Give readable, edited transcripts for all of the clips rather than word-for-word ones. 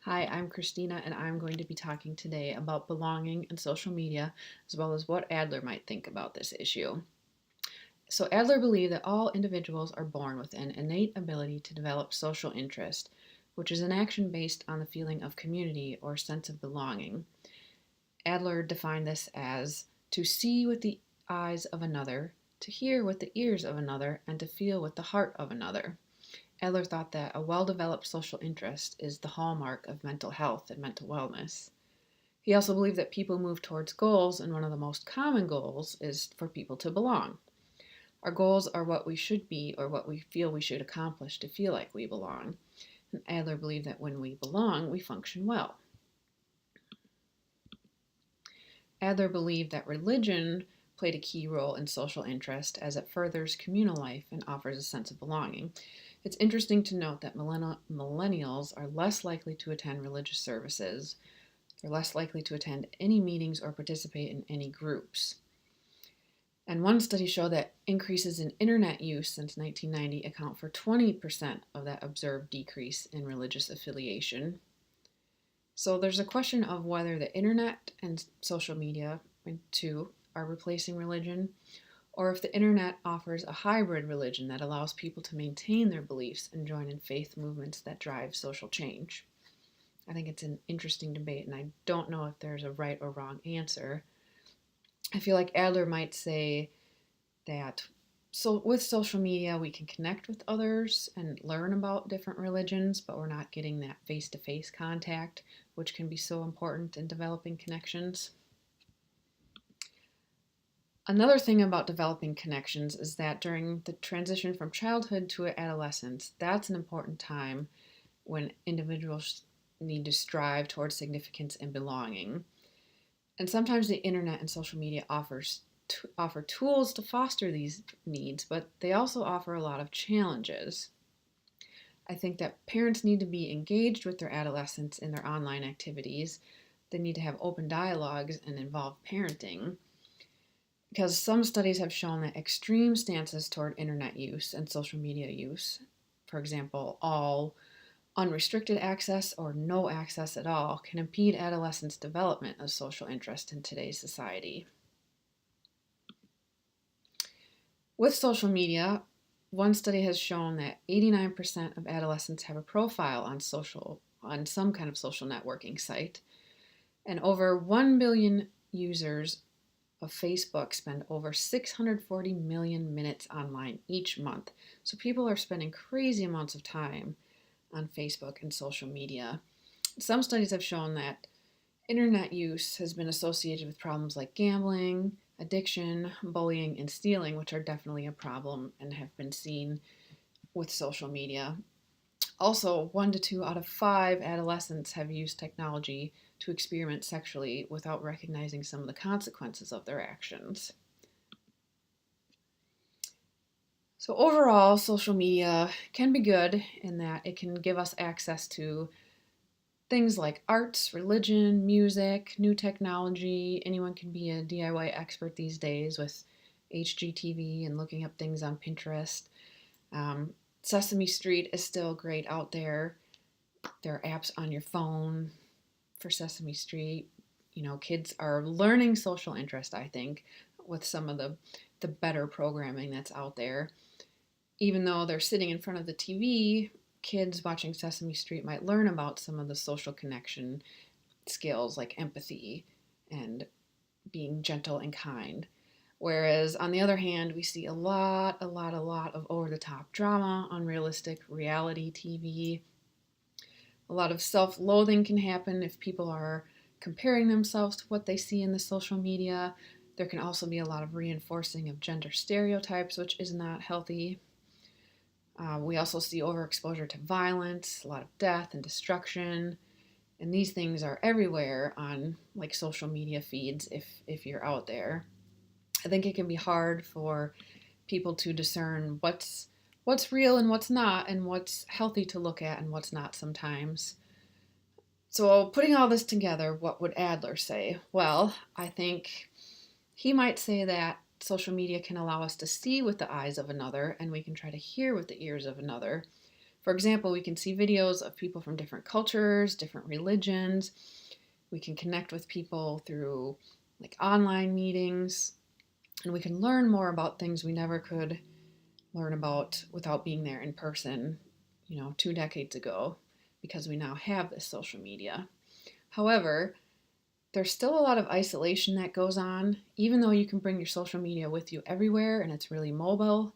Hi, I'm Christina, and I'm going to be talking today about belonging and social media, as well as what Adler might think about this issue. So, Adler believed that all individuals are born with an innate ability to develop social interest, which is an action based on the feeling of community or sense of belonging. Adler defined this as to see with the eyes of another, to hear with the ears of another, and to feel with the heart of another. Adler thought that a well developed social interest is the hallmark of mental health and mental wellness. He also believed that people move towards goals, and one of the most common goals is for people to belong. Our goals are what we should be or what we feel we should accomplish to feel like we belong. And Adler believed that when we belong, we function well. Adler believed that religion played a key role in social interest as it furthers communal life and offers a sense of belonging. It's interesting to note that millennials are less likely to attend religious services. They're less likely to attend any meetings or participate in any groups. And one study showed that increases in internet use since 1990 account for 20% of that observed decrease in religious affiliation. So there's a question of whether the internet and social media, too, are replacing religion, or if the internet offers a hybrid religion that allows people to maintain their beliefs and join in faith movements that drive social change. I think it's an interesting debate, and I don't know if there's a right or wrong answer. I feel like Adler might say that with social media, we can connect with others and learn about different religions, but we're not getting that face to face contact, which can be so important in developing connections. Another thing about developing connections is that during the transition from childhood to adolescence, that's an important time when individuals need to strive towards significance and belonging. And sometimes the internet and social media offer tools to foster these needs, but they also offer a lot of challenges. I think that parents need to be engaged with their adolescents in their online activities. They need to have open dialogues and involve parenting, because some studies have shown that extreme stances toward internet use and social media use, for example, all unrestricted access or no access at all, can impede adolescents' development of social interest in today's society. With social media, one study has shown that 89% of adolescents have a profile on some kind of social networking site, and over 1 billion users of Facebook spend over 640 million minutes online each month. So people are spending crazy amounts of time on Facebook and social media. Some studies have shown that internet use has been associated with problems like gambling, addiction, bullying, and stealing, which are definitely a problem and have been seen with social media. Also, 1 to 2 out of 5 adolescents have used technology to experiment sexually without recognizing some of the consequences of their actions. So, overall, social media can be good in that it can give us access to things like arts, religion, music, new technology. Anyone can be a DIY expert these days with HGTV and looking up things on Pinterest. Sesame Street is still great out there. There are apps on your phone for Sesame Street. You know, kids are learning social interest, I think, with some of the better programming that's out there. Even though they're sitting in front of the TV, kids watching Sesame Street might learn about some of the social connection skills like empathy and being gentle and kind. Whereas on the other hand, we see a lot of over the top drama, unrealistic reality TV. A lot of self loathing can happen if people are comparing themselves to what they see in the social media. There can also be a lot of reinforcing of gender stereotypes, which is not healthy. We also see overexposure to violence, a lot of death and destruction, and these things are everywhere on like social media feeds if you're out there. I think it can be hard for people to discern what's real and what's not, and what's healthy to look at and what's not sometimes. So, putting all this together, what would Adler say? Well, I think he might say that social media can allow us to see with the eyes of another, and we can try to hear with the ears of another, For example, we can see videos of people from different cultures, different religions. We can connect with people through like online meetings, and we can learn more about things we never could learn about without being there in person, 2 decades ago, because we now have this social media. However, there's still a lot of isolation that goes on. Even though you can bring your social media with you everywhere and it's really mobile,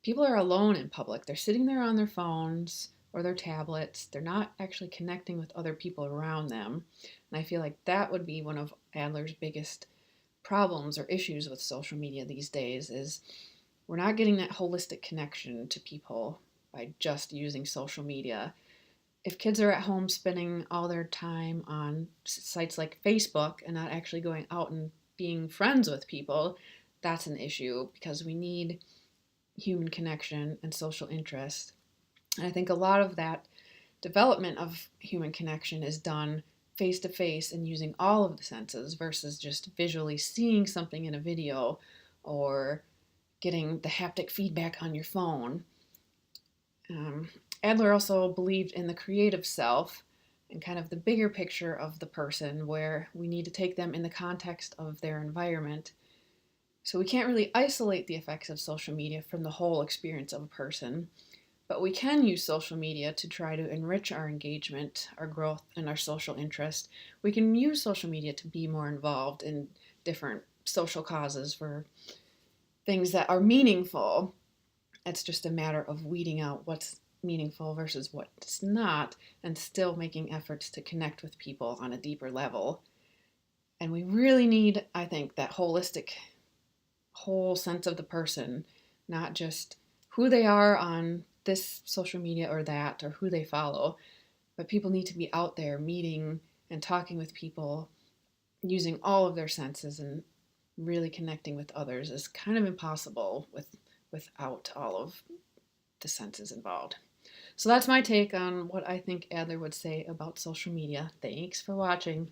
people are alone in public. They're sitting there on their phones or their tablets. They're not actually connecting with other people around them. And I feel like that would be one of Adler's biggest problems or issues with social media these days is we're not getting that holistic connection to people by just using social media. If kids are at home spending all their time on sites like Facebook and not actually going out and being friends with people, that's an issue because we need human connection and social interest. And I think a lot of that development of human connection is done face to face and using all of the senses versus just visually seeing something in a video or getting the haptic feedback on your phone. Um, Adler also believed in the creative self and kind of the bigger picture of the person where we need to take them in the context of their environment. So we can't really isolate the effects of social media from the whole experience of a person, but we can use social media to try to enrich our engagement, our growth, and our social interest. We can use social media to be more involved in different social causes for things that are meaningful. It's just a matter of weeding out what's meaningful versus what's not, and still making efforts to connect with people on a deeper level. And we really need, I think, that holistic, whole sense of the person, not just who they are on this social media or that, or who they follow, but people need to be out there meeting and talking with people, using all of their senses and really connecting with others is kind of impossible without all of the senses involved. So that's my take on what I think Adler would say about social media. Thanks for watching.